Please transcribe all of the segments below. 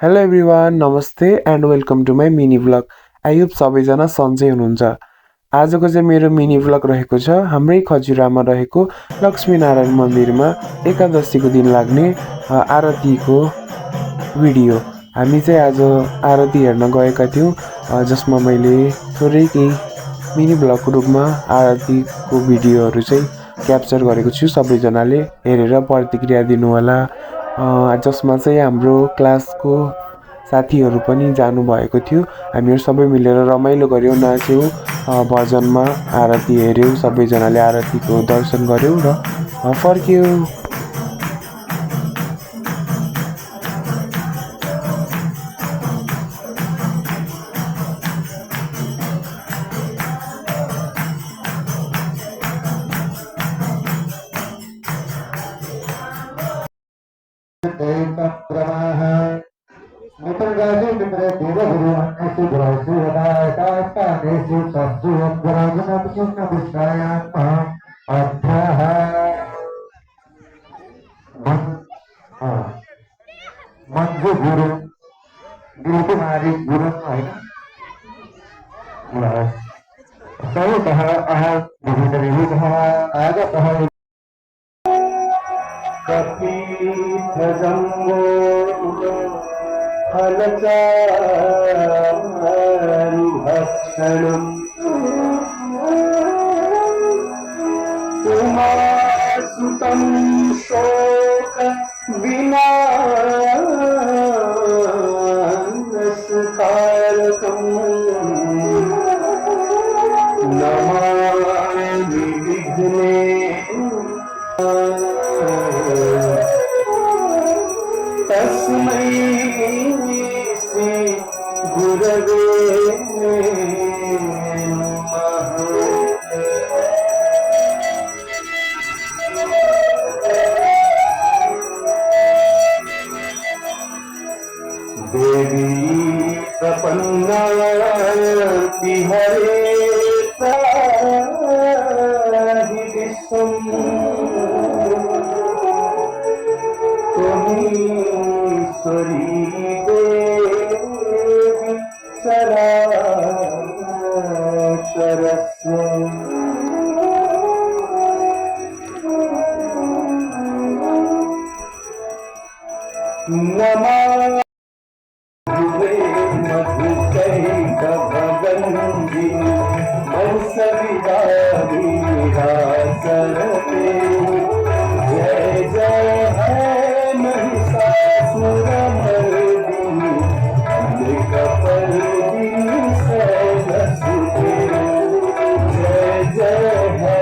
Hello everyone, namaste and welcome to my mini vlog. I hope सबैजना सन्चै हुनुहुन्छ। आजको चाहिँ मेरो मिनी भ्लग रहेको छ हाम्रै खजुरामा रहेको लक्ष्मीनारायण मन्दिरमा एकादशीको दिन लाग्ने आरतीको भिडियो। हामी चाहिँ आज आरती हेर्न गएका थियौँ, जसमा मैले थोरै केही मिनी भ्लगको रूपमा आरतीको भिडियोहरू चाहिँ क्याप्चर गरेको छु। सबैजनाले हेरेर प्रतिक्रिया दिनुहोला। जसमा चाहिँ हाम्रो क्लासको साथीहरू पनि जानुभएको थियो। हामीहरू सबै मिलेर रमाइलो गऱ्यौँ, नाच्यौँ, भजनमा आरती हेऱ्यौँ, सबैजनाले आरतीको दर्शन गऱ्यौँ र फर्क्यौँ। मन्जु गुरुङ दिलकुमारी गुरुङ होइन सौतः विविधः आगतः कपीथजम्बो फलचारुभक्षणम् उमासुतं शोक विनाशकारकम् नमामि विघ्ने तस्मै श्री गुरवे देवी प्रपन्नाति हरे त्राहि विश्वम् त्वमीश्वरी देवी चराचरस्व नमः जय जय है महिषासुरमर्दिनी कपर्दिनी शैलसुते। जय जय है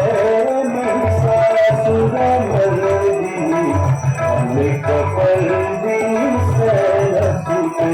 महिषासुरमर्दिनी कपर्दिनी शैलसुते।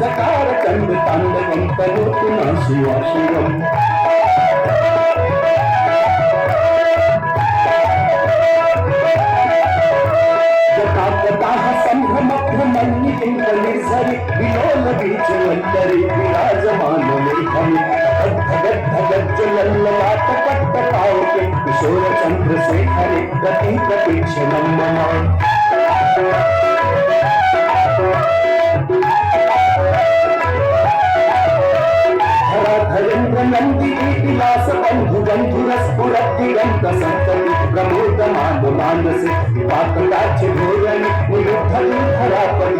चकार चंद तांडवं करोतु न शिवाशिवम् जटाकटाः सम्भ्रमभ्रमन्निकिङ्कलिसरि विलोलबीजवल्लरि विराजमानमेघमि गज्जलल्ललाटपट्टपावके किशोरचन्द्रशेखरे प्रतीक्षणं मम। नंदिनी विलास बंधु बंधुरस्फुरद्दिगंत संतति प्रमोदमान मानसे पातलाच्य धोरणी निरुद्धलुधरापरि